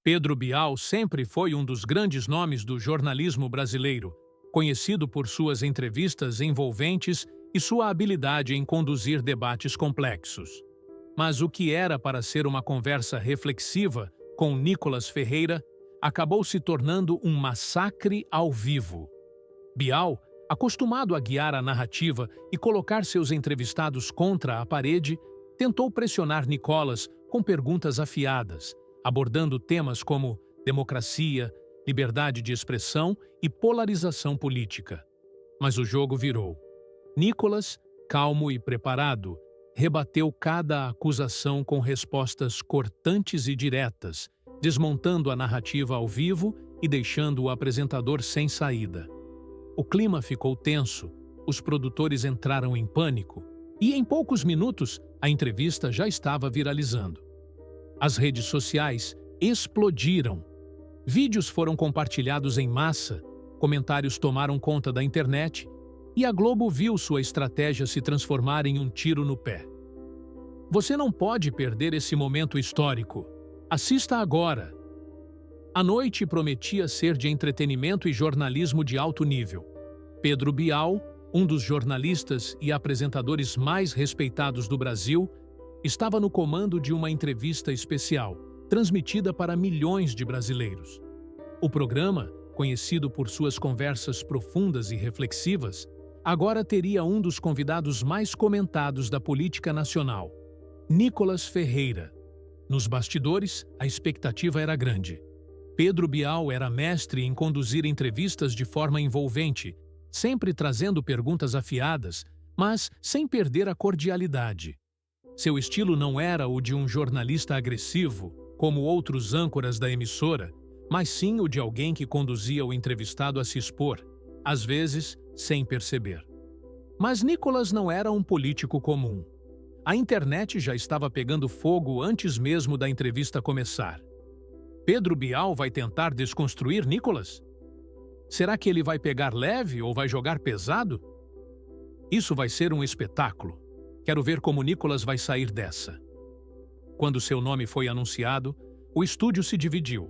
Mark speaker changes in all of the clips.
Speaker 1: Pedro Bial sempre foi um dos grandes nomes do jornalismo brasileiro, conhecido por suas entrevistas envolventes e sua habilidade em conduzir debates complexos. Mas o que era para ser uma conversa reflexiva com Nicolas Ferreira acabou se tornando um massacre ao vivo. Bial, acostumado a guiar a narrativa e colocar seus entrevistados contra a parede, tentou pressionar Nicolas com perguntas afiadas, abordando temas como democracia, liberdade de expressão e polarização política. Mas o jogo virou. Nicolas, calmo e preparado, rebateu cada acusação com respostas cortantes e diretas, desmontando a narrativa ao vivo e deixando o apresentador sem saída. O clima ficou tenso, os produtores entraram em pânico e, em poucos minutos, a entrevista já estava viralizando. As redes sociais explodiram. Vídeos foram compartilhados em massa, comentários tomaram conta da internet e a Globo viu sua estratégia se transformar em um tiro no pé. Você não pode perder esse momento histórico. Assista agora. A noite prometia ser de entretenimento e jornalismo de alto nível. Pedro Bial, um dos jornalistas e apresentadores mais respeitados do Brasil, estava no comando de uma entrevista especial, transmitida para milhões de brasileiros. O programa, conhecido por suas conversas profundas e reflexivas, agora teria um dos convidados mais comentados da política nacional, Nicolas Ferreira. Nos bastidores, a expectativa era grande. Pedro Bial era mestre em conduzir entrevistas de forma envolvente, sempre trazendo perguntas afiadas, mas sem perder a cordialidade. Seu estilo não era o de um jornalista agressivo, como outros âncoras da emissora, mas sim o de alguém que conduzia o entrevistado a se expor, às vezes sem perceber. Mas Nicolas não era um político comum. A internet já estava pegando fogo antes mesmo da entrevista começar. Pedro Bial vai tentar desconstruir Nicolas? Será que ele vai pegar leve ou vai jogar pesado? Isso vai ser um espetáculo. Quero ver como Nicolas vai sair dessa. Quando seu nome foi anunciado, o estúdio se dividiu.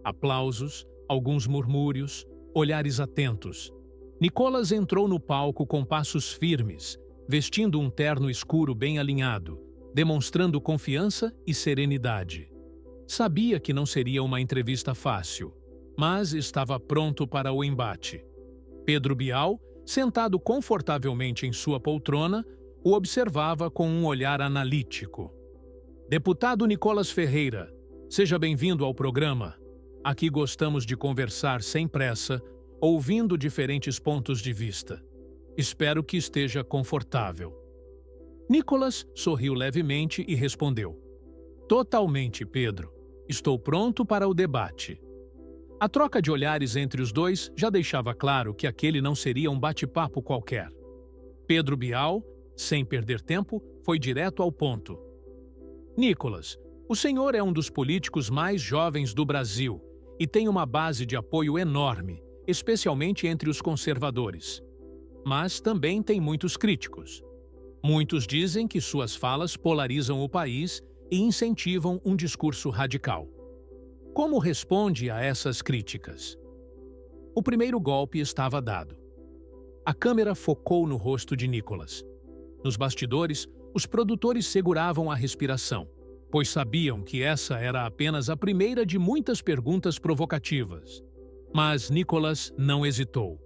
Speaker 1: Aplausos, alguns murmúrios, olhares atentos. Nicolas entrou no palco com passos firmes, vestindo um terno escuro bem alinhado, demonstrando confiança e serenidade. Sabia que não seria uma entrevista fácil, mas estava pronto para o embate. Pedro Bial, sentado confortavelmente em sua poltrona, o observava com um olhar analítico. Deputado Nicolas Ferreira, seja bem-vindo ao programa. Aqui gostamos de conversar sem pressa, ouvindo diferentes pontos de vista. Espero que esteja confortável. Nicolas sorriu levemente e respondeu: Totalmente, Pedro. Estou pronto para o debate. A troca de olhares entre os dois já deixava claro que aquele não seria um bate-papo qualquer. Pedro Bial, sem perder tempo, foi direto ao ponto. Nicolas, o senhor é um dos políticos mais jovens do Brasil e tem uma base de apoio enorme, especialmente entre os conservadores. Mas também tem muitos críticos. Muitos dizem que suas falas polarizam o país e incentivam um discurso radical. Como responde a essas críticas? O primeiro golpe estava dado. A câmera focou no rosto de Nicolas. Nos bastidores, os produtores seguravam a respiração, pois sabiam que essa era apenas a primeira de muitas perguntas provocativas. Mas Nicolas não hesitou.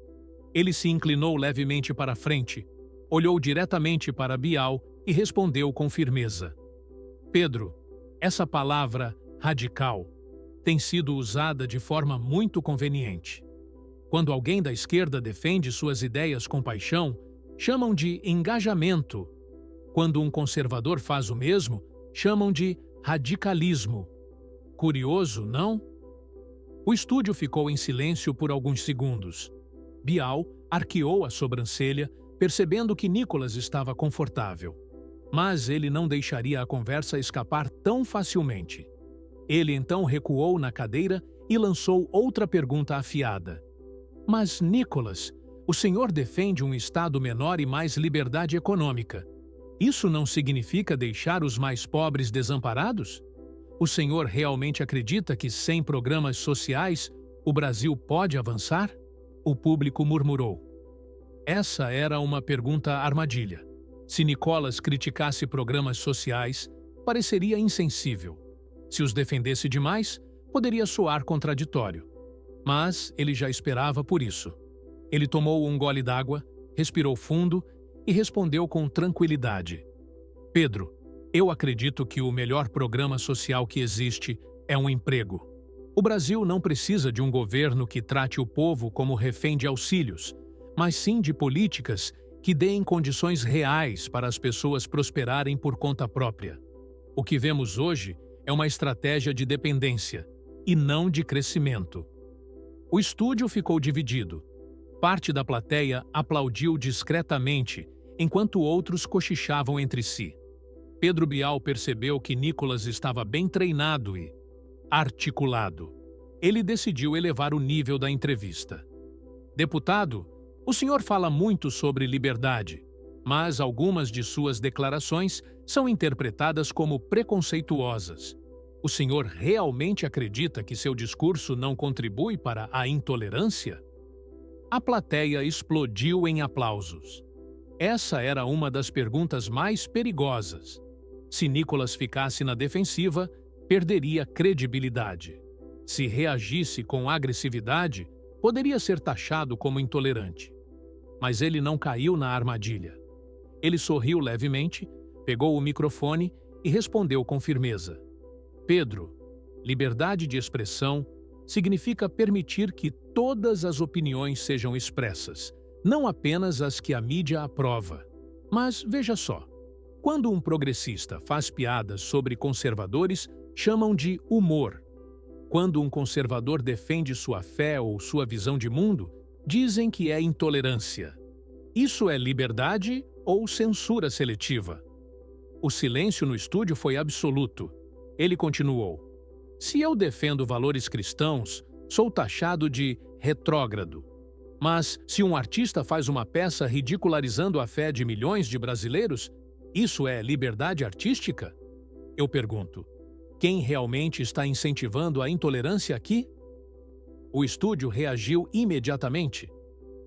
Speaker 1: Ele se inclinou levemente para frente, olhou diretamente para Bial e respondeu com firmeza. Pedro, essa palavra radical tem sido usada de forma muito conveniente. Quando alguém da esquerda defende suas ideias com paixão, chamam de engajamento. Quando um conservador faz o mesmo, chamam de radicalismo. Curioso, não? O estúdio ficou em silêncio por alguns segundos. Bial arqueou a sobrancelha, percebendo que Nicolas estava confortável. Mas ele não deixaria a conversa escapar tão facilmente. Ele então recuou na cadeira e lançou outra pergunta afiada. Mas, Nicolas, o senhor defende um Estado menor e mais liberdade econômica. Isso não significa deixar os mais pobres desamparados? O senhor realmente acredita que sem programas sociais o Brasil pode avançar? O público murmurou. Essa era uma pergunta armadilha. Se Nicolas criticasse programas sociais, pareceria insensível. Se os defendesse demais, poderia soar contraditório. Mas ele já esperava por isso. Ele tomou um gole d'água, respirou fundo e respondeu com tranquilidade. Pedro, eu acredito que o melhor programa social que existe é um emprego. O Brasil não precisa de um governo que trate o povo como refém de auxílios, mas sim de políticas que deem condições reais para as pessoas prosperarem por conta própria. O que vemos hoje é uma estratégia de dependência e não de crescimento. O estúdio ficou dividido. Parte da plateia aplaudiu discretamente, enquanto outros cochichavam entre si. Pedro Bial percebeu que Nicolas estava bem treinado e articulado. Ele decidiu elevar o nível da entrevista. Deputado, o senhor fala muito sobre liberdade, mas algumas de suas declarações são interpretadas como preconceituosas. O senhor realmente acredita que seu discurso não contribui para a intolerância? A plateia explodiu em aplausos. Essa era uma das perguntas mais perigosas. Se Nicolas ficasse na defensiva, perderia credibilidade. Se reagisse com agressividade, poderia ser taxado como intolerante. Mas ele não caiu na armadilha. Ele sorriu levemente, pegou o microfone e respondeu com firmeza. Pedro, liberdade de expressão significa permitir que todas as opiniões sejam expressas, não apenas as que a mídia aprova. Mas veja só, quando um progressista faz piadas sobre conservadores, chamam de humor. Quando um conservador defende sua fé ou sua visão de mundo, dizem que é intolerância. Isso é liberdade ou censura seletiva? O silêncio no estúdio foi absoluto. Ele continuou. Se eu defendo valores cristãos, sou taxado de retrógrado. Mas se um artista faz uma peça ridicularizando a fé de milhões de brasileiros, isso é liberdade artística? Eu pergunto, quem realmente está incentivando a intolerância aqui? O estúdio reagiu imediatamente.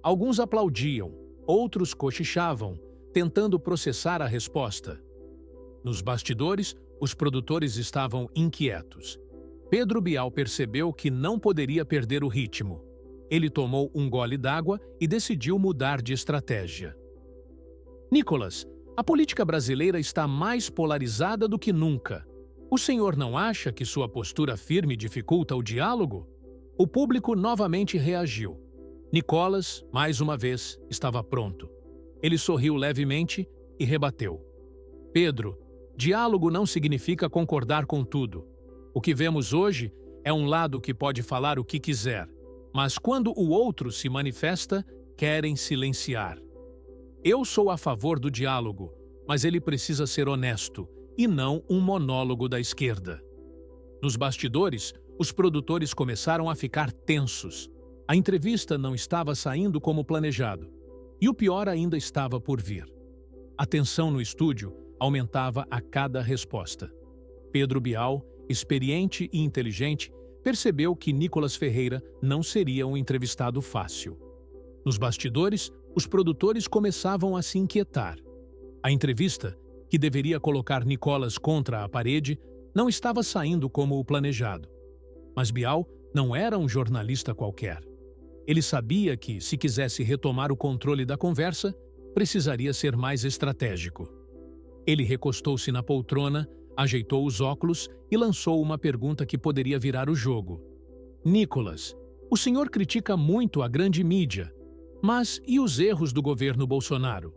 Speaker 1: Alguns aplaudiam, outros cochichavam, tentando processar a resposta. Nos bastidores, os produtores estavam inquietos. Pedro Bial percebeu que não poderia perder o ritmo. Ele tomou um gole d'água e decidiu mudar de estratégia. Nicolas, a política brasileira está mais polarizada do que nunca. O senhor não acha que sua postura firme dificulta o diálogo? O público novamente reagiu. Nicolas, mais uma vez, estava pronto. Ele sorriu levemente e rebateu. Pedro, diálogo não significa concordar com tudo. O que vemos hoje é um lado que pode falar o que quiser, mas quando o outro se manifesta, querem silenciar. Eu sou a favor do diálogo, mas ele precisa ser honesto, e não um monólogo da esquerda. Nos bastidores, os produtores começaram a ficar tensos. A entrevista não estava saindo como planejado, e o pior ainda estava por vir. A tensão no estúdio aumentava a cada resposta. Pedro Bial, experiente e inteligente, percebeu que Nicolas Ferreira não seria um entrevistado fácil. Nos bastidores, os produtores começavam a se inquietar. A entrevista, que deveria colocar Nicolas contra a parede, não estava saindo como o planejado. Mas Bial não era um jornalista qualquer. Ele sabia que, se quisesse retomar o controle da conversa, precisaria ser mais estratégico. Ele recostou-se na poltrona, ajeitou os óculos e lançou uma pergunta que poderia virar o jogo. Nicolas, o senhor critica muito a grande mídia, mas e os erros do governo Bolsonaro?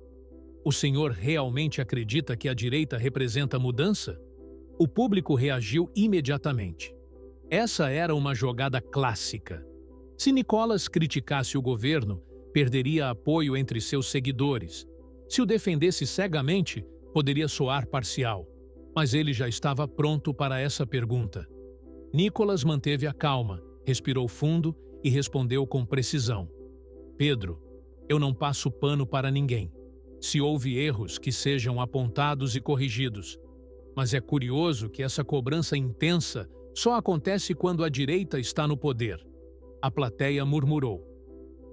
Speaker 1: O senhor realmente acredita que a direita representa mudança? O público reagiu imediatamente. Essa era uma jogada clássica. Se Nicolas criticasse o governo, perderia apoio entre seus seguidores. Se o defendesse cegamente, poderia soar parcial. Mas ele já estava pronto para essa pergunta. Nicolas manteve a calma, respirou fundo e respondeu com precisão. Pedro, eu não passo pano para ninguém. Se houve erros, que sejam apontados e corrigidos. Mas é curioso que essa cobrança intensa só acontece quando a direita está no poder. A plateia murmurou.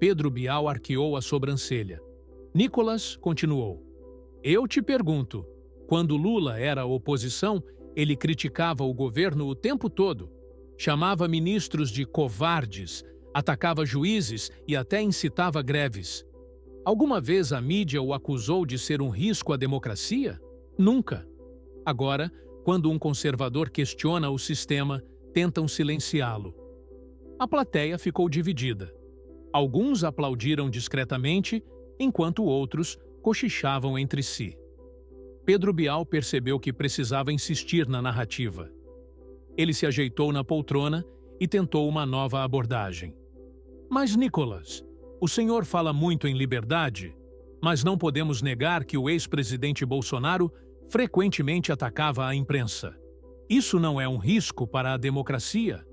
Speaker 1: Pedro Bial arqueou a sobrancelha. Nicolas continuou. Eu te pergunto, quando Lula era oposição, ele criticava o governo o tempo todo, chamava ministros de covardes, atacava juízes e até incitava greves. Alguma vez a mídia o acusou de ser um risco à democracia? Nunca. Agora, quando um conservador questiona o sistema, tentam silenciá-lo. A plateia ficou dividida. Alguns aplaudiram discretamente, enquanto outros cochichavam entre si. Pedro Bial percebeu que precisava insistir na narrativa. Ele se ajeitou na poltrona e tentou uma nova abordagem. Mas, Nicolas, o senhor fala muito em liberdade, mas não podemos negar que o ex-presidente Bolsonaro frequentemente atacava a imprensa. Isso não é um risco para a democracia?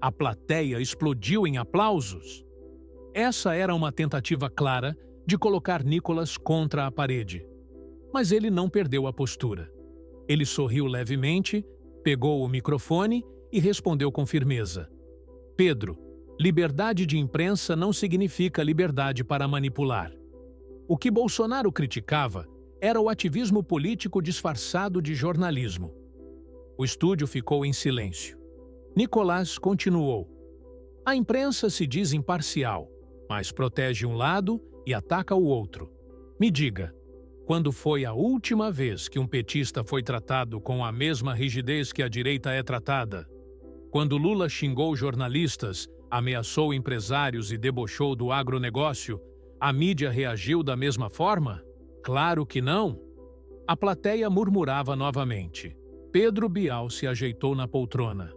Speaker 1: A plateia explodiu em aplausos. Essa era uma tentativa clara de colocar Nicolas contra a parede. Mas ele não perdeu a postura. Ele sorriu levemente, pegou o microfone e respondeu com firmeza. Pedro, liberdade de imprensa não significa liberdade para manipular. O que Bolsonaro criticava era o ativismo político disfarçado de jornalismo. O estúdio ficou em silêncio. Nicolás continuou. A imprensa se diz imparcial, mas protege um lado e ataca o outro. Me diga, quando foi a última vez que um petista foi tratado com a mesma rigidez que a direita é tratada? Quando Lula xingou jornalistas, ameaçou empresários e debochou do agronegócio, a mídia reagiu da mesma forma? Claro que não. A plateia murmurava novamente. Pedro Bial se ajeitou na poltrona.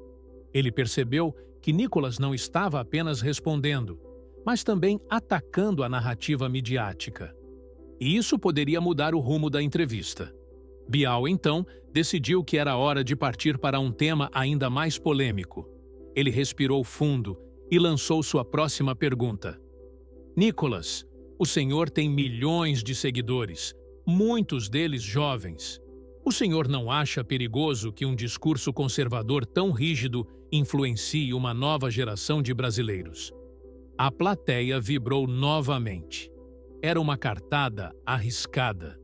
Speaker 1: Ele percebeu que Nicolas não estava apenas respondendo, mas também atacando a narrativa midiática. E isso poderia mudar o rumo da entrevista. Bial, então, decidiu que era hora de partir para um tema ainda mais polêmico. Ele respirou fundo e lançou sua próxima pergunta. Nicolas, o senhor tem milhões de seguidores, muitos deles jovens. O senhor não acha perigoso que um discurso conservador tão rígido influencie uma nova geração de brasileiros? A plateia vibrou novamente. Era uma cartada arriscada.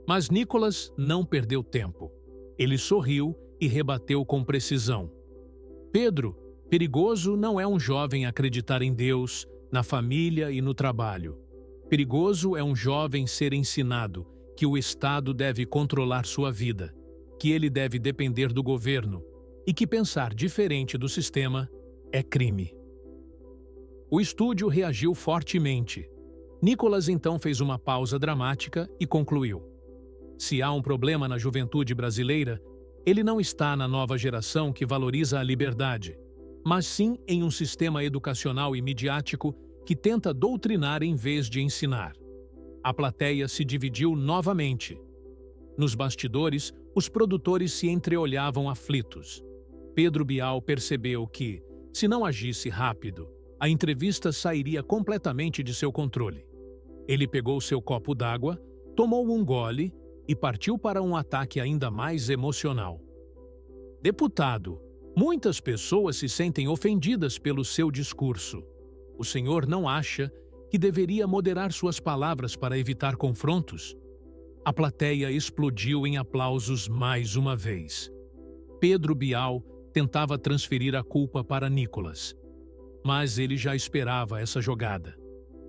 Speaker 1: Mas Nicolas não perdeu tempo. Ele sorriu e rebateu com precisão. Pedro, perigoso não é um jovem acreditar em Deus, na família e no trabalho. Perigoso é um jovem ser ensinado que o Estado deve controlar sua vida, que ele deve depender do governo e que pensar diferente do sistema é crime. O estúdio reagiu fortemente. Nicolas então fez uma pausa dramática e concluiu. Se há um problema na juventude brasileira, ele não está na nova geração que valoriza a liberdade, mas sim em um sistema educacional e midiático que tenta doutrinar em vez de ensinar. A plateia se dividiu novamente. Nos bastidores, os produtores se entreolhavam aflitos. Pedro Bial percebeu que, se não agisse rápido, a entrevista sairia completamente de seu controle. Ele pegou seu copo d'água, tomou um gole e partiu para um ataque ainda mais emocional. Deputado, muitas pessoas se sentem ofendidas pelo seu discurso. O senhor não acha que deveria moderar suas palavras para evitar confrontos? A plateia explodiu em aplausos mais uma vez. Pedro Bial tentava transferir a culpa para Nicolas. Mas ele já esperava essa jogada.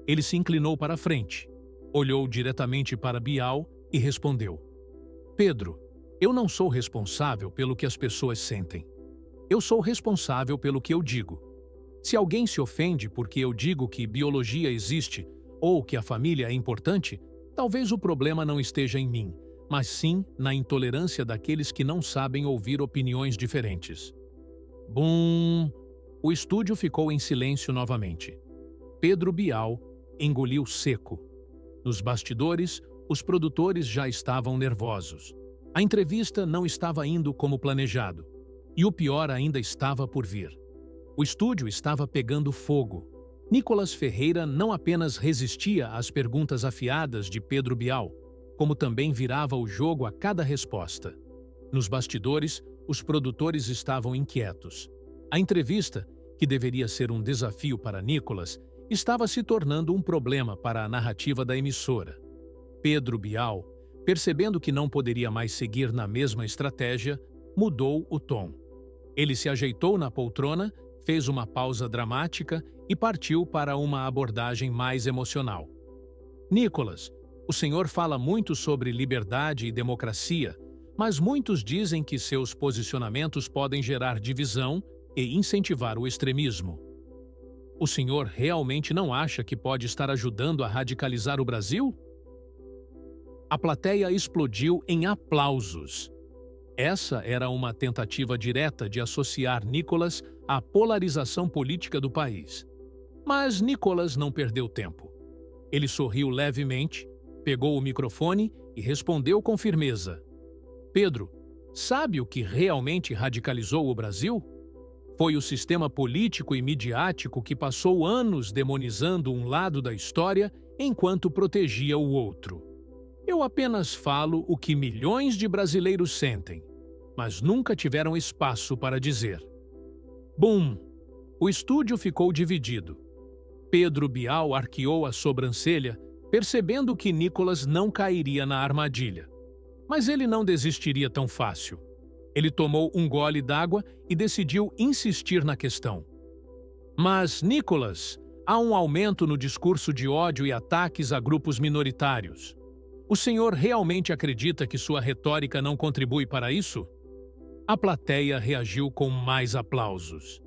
Speaker 1: Ele se inclinou para a frente, olhou diretamente para Bial e respondeu. Pedro, eu não sou responsável pelo que as pessoas sentem. Eu sou responsável pelo que eu digo. Se alguém se ofende porque eu digo que biologia existe ou que a família é importante, talvez o problema não esteja em mim, mas sim na intolerância daqueles que não sabem ouvir opiniões diferentes. Bum! O estúdio ficou em silêncio novamente. Pedro Bial engoliu seco. Nos bastidores, os produtores já estavam nervosos. A entrevista não estava indo como planejado. E o pior ainda estava por vir. O estúdio estava pegando fogo. Nicolas Ferreira não apenas resistia às perguntas afiadas de Pedro Bial, como também virava o jogo a cada resposta. Nos bastidores, os produtores estavam inquietos. A entrevista, que deveria ser um desafio para Nicolas, estava se tornando um problema para a narrativa da emissora. Pedro Bial, percebendo que não poderia mais seguir na mesma estratégia, mudou o tom. Ele se ajeitou na poltrona, fez uma pausa dramática e partiu para uma abordagem mais emocional. Nicolas, o senhor fala muito sobre liberdade e democracia, mas muitos dizem que seus posicionamentos podem gerar divisão e incentivar o extremismo. O senhor realmente não acha que pode estar ajudando a radicalizar o Brasil? A plateia explodiu em aplausos. Essa era uma tentativa direta de associar Nicolas à polarização política do país. Mas Nicolas não perdeu tempo. Ele sorriu levemente, pegou o microfone e respondeu com firmeza. Pedro, sabe o que realmente radicalizou o Brasil? Foi o sistema político e midiático que passou anos demonizando um lado da história enquanto protegia o outro. Eu apenas falo o que milhões de brasileiros sentem, mas nunca tiveram espaço para dizer. Bum! O estúdio ficou dividido. Pedro Bial arqueou a sobrancelha, percebendo que Nicolas não cairia na armadilha. Mas ele não desistiria tão fácil. Ele tomou um gole d'água e decidiu insistir na questão. Mas, Nicolas, há um aumento no discurso de ódio e ataques a grupos minoritários. O senhor realmente acredita que sua retórica não contribui para isso? A plateia reagiu com mais aplausos.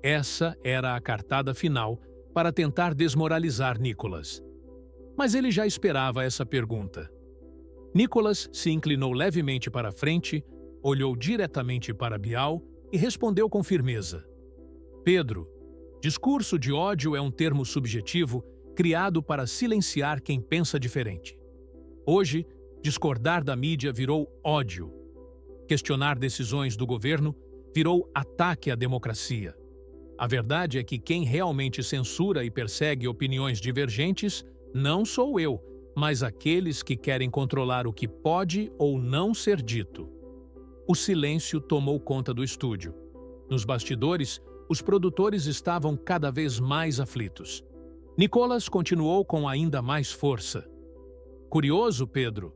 Speaker 1: Essa era a cartada final para tentar desmoralizar Nicolas. Mas ele já esperava essa pergunta. Nicolas se inclinou levemente para frente, olhou diretamente para Bial e respondeu com firmeza. Pedro, discurso de ódio é um termo subjetivo criado para silenciar quem pensa diferente. Hoje, discordar da mídia virou ódio. Questionar decisões do governo virou ataque à democracia. A verdade é que quem realmente censura e persegue opiniões divergentes não sou eu, mas aqueles que querem controlar o que pode ou não ser dito. O silêncio tomou conta do estúdio. Nos bastidores, os produtores estavam cada vez mais aflitos. Nicolas continuou com ainda mais força. Curioso, Pedro,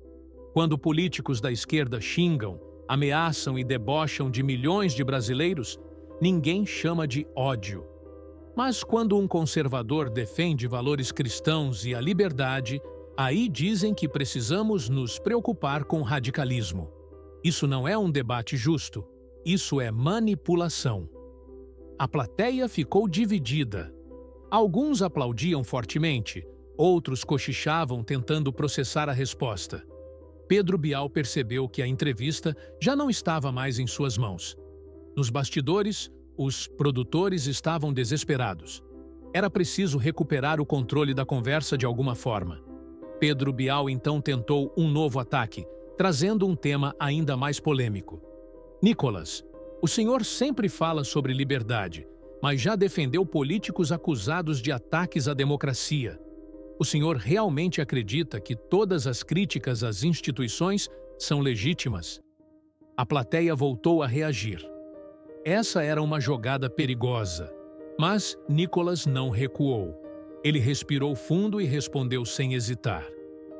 Speaker 1: quando políticos da esquerda xingam, ameaçam e debocham de milhões de brasileiros, ninguém chama de ódio. Mas quando um conservador defende valores cristãos e a liberdade, aí dizem que precisamos nos preocupar com radicalismo. Isso não é um debate justo, isso é manipulação. A plateia ficou dividida. Alguns aplaudiam fortemente, outros cochichavam tentando processar a resposta. Pedro Bial percebeu que a entrevista já não estava mais em suas mãos. Nos bastidores, os produtores estavam desesperados. Era preciso recuperar o controle da conversa de alguma forma. Pedro Bial então tentou um novo ataque, trazendo um tema ainda mais polêmico. Nicolas, o senhor sempre fala sobre liberdade, mas já defendeu políticos acusados de ataques à democracia. O senhor realmente acredita que todas as críticas às instituições são legítimas? A plateia voltou a reagir. Essa era uma jogada perigosa, mas Nicolas não recuou. Ele respirou fundo e respondeu sem hesitar.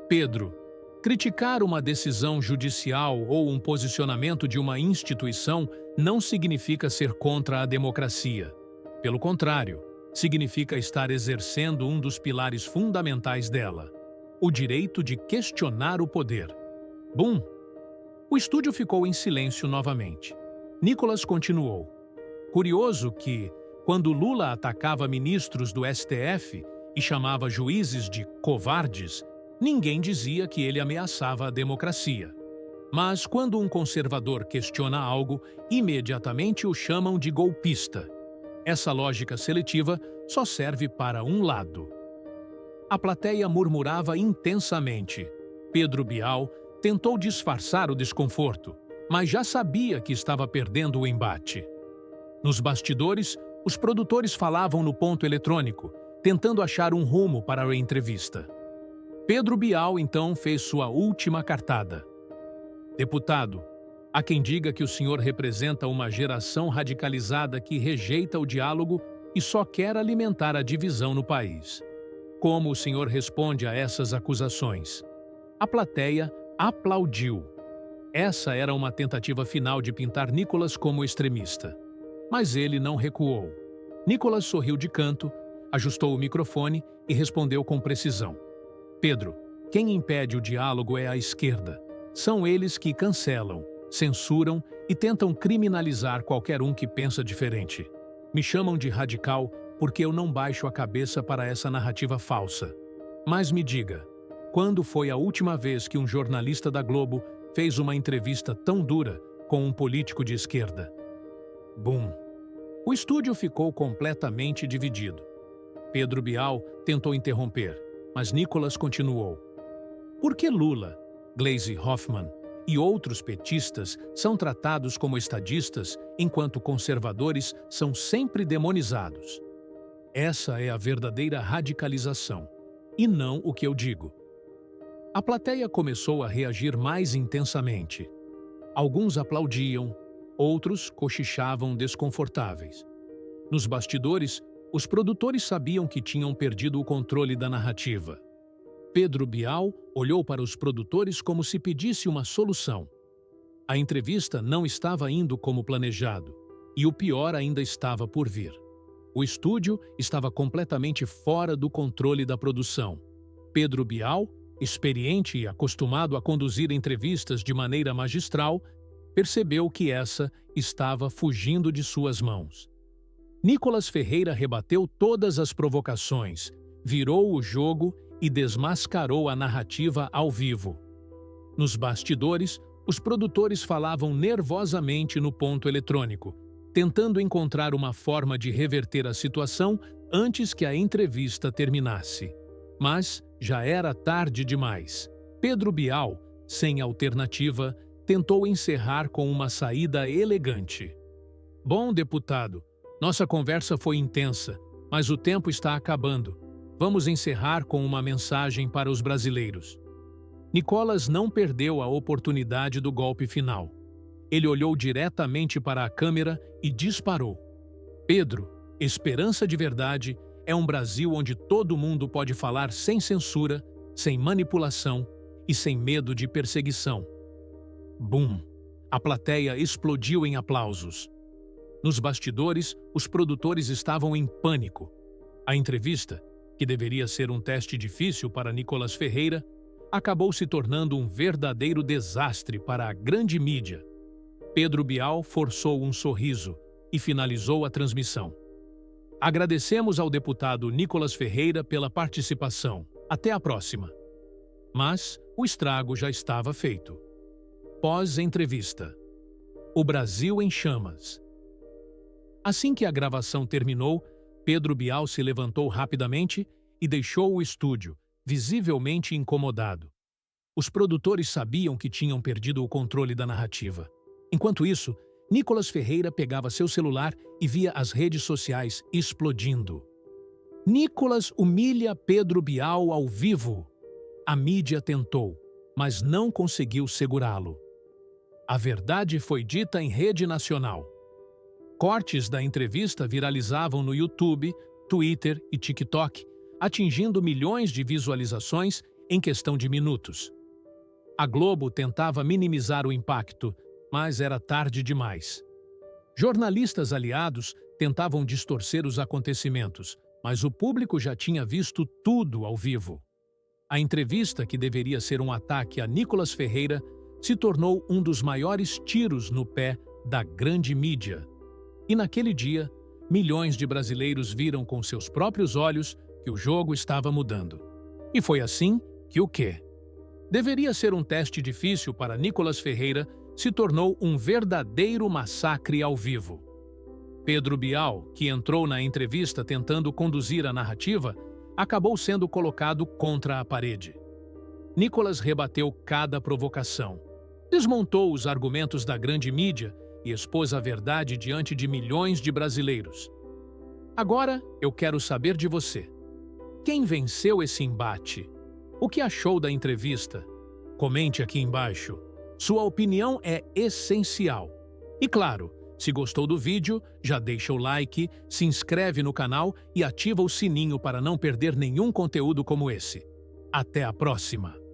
Speaker 1: Pedro, criticar uma decisão judicial ou um posicionamento de uma instituição não significa ser contra a democracia. Pelo contrário, significa estar exercendo um dos pilares fundamentais dela, o direito de questionar o poder. Bum! O estúdio ficou em silêncio novamente. Nicolas continuou. Curioso que, quando Lula atacava ministros do STF e chamava juízes de covardes, ninguém dizia que ele ameaçava a democracia. Mas quando um conservador questiona algo, imediatamente o chamam de golpista. Essa lógica seletiva só serve para um lado. A plateia murmurava intensamente. Pedro Bial tentou disfarçar o desconforto, mas já sabia que estava perdendo o embate. Nos bastidores, os produtores falavam no ponto eletrônico, tentando achar um rumo para a entrevista. Pedro Bial então fez sua última cartada. Deputado, Há quem diga que o senhor representa uma geração radicalizada que rejeita o diálogo e só quer alimentar a divisão no país. Como o senhor responde a essas acusações? A plateia aplaudiu. Essa era uma tentativa final de pintar Nicolas como extremista. Mas ele não recuou. Nicolas sorriu de canto, ajustou o microfone e respondeu com precisão. Pedro, quem impede o diálogo é a esquerda. São eles que cancelam, censuram e tentam criminalizar qualquer um que pensa diferente. Me chamam de radical porque eu não baixo a cabeça para essa narrativa falsa. Mas me diga, quando foi a última vez que um jornalista da Globo fez uma entrevista tão dura com um político de esquerda? Bum! O estúdio ficou completamente dividido. Pedro Bial tentou interromper, mas Nicolas continuou. Por que Lula, Gleisi Hoffmann e outros petistas são tratados como estadistas, enquanto conservadores são sempre demonizados? Essa é a verdadeira radicalização, e não o que eu digo. A plateia começou a reagir mais intensamente. Alguns aplaudiam, outros cochichavam desconfortáveis. Nos bastidores, os produtores sabiam que tinham perdido o controle da narrativa. Pedro Bial olhou para os produtores como se pedisse uma solução. A entrevista não estava indo como planejado, e o pior ainda estava por vir. O estúdio estava completamente fora do controle da produção. Pedro Bial, experiente e acostumado a conduzir entrevistas de maneira magistral, percebeu que essa estava fugindo de suas mãos. Nicolas Ferreira rebateu todas as provocações, virou o jogo e desmascarou a narrativa ao vivo. Nos bastidores, os produtores falavam nervosamente no ponto eletrônico, tentando encontrar uma forma de reverter a situação antes que a entrevista terminasse. Mas já era tarde demais. Pedro Bial, sem alternativa, tentou encerrar com uma saída elegante. Bom, deputado, nossa conversa foi intensa, mas o tempo está acabando. Vamos encerrar com uma mensagem para os brasileiros. Nicolas não perdeu a oportunidade do golpe final. Ele olhou diretamente para a câmera e disparou. Pedro, esperança de verdade, é um Brasil onde todo mundo pode falar sem censura, sem manipulação e sem medo de perseguição. Bum! A plateia explodiu em aplausos. Nos bastidores, os produtores estavam em pânico. A entrevista, que deveria ser um teste difícil para Nicolas Ferreira, acabou se tornando um verdadeiro desastre para a grande mídia. Pedro Bial forçou um sorriso e finalizou a transmissão. Agradecemos ao deputado Nicolas Ferreira pela participação. Até a próxima. Mas o estrago já estava feito. Pós-entrevista. O Brasil em chamas. Assim que a gravação terminou, Pedro Bial se levantou rapidamente e deixou o estúdio, visivelmente incomodado. Os produtores sabiam que tinham perdido o controle da narrativa. Enquanto isso, Nicolas Ferreira pegava seu celular e via as redes sociais explodindo. Nicolas humilha Pedro Bial ao vivo. A mídia tentou, mas não conseguiu segurá-lo. A verdade foi dita em rede nacional. Cortes da entrevista viralizavam no YouTube, Twitter e TikTok, atingindo milhões de visualizações em questão de minutos. A Globo tentava minimizar o impacto, mas era tarde demais. Jornalistas aliados tentavam distorcer os acontecimentos, mas o público já tinha visto tudo ao vivo. A entrevista, que deveria ser um ataque a Nicolas Ferreira, se tornou um dos maiores tiros no pé da grande mídia. E naquele dia, milhões de brasileiros viram com seus próprios olhos que o jogo estava mudando. E foi assim que o quê? Deveria ser um teste difícil para Nicolas Ferreira, se tornou um verdadeiro massacre ao vivo. Pedro Bial, que entrou na entrevista tentando conduzir a narrativa, acabou sendo colocado contra a parede. Nicolas rebateu cada provocação, desmontou os argumentos da grande mídia e expôs a verdade diante de milhões de brasileiros. Agora, eu quero saber de você. Quem venceu esse embate? O que achou da entrevista? Comente aqui embaixo. Sua opinião é essencial. E claro, se gostou do vídeo, já deixa o like, se inscreve no canal e ativa o sininho para não perder nenhum conteúdo como esse. Até a próxima!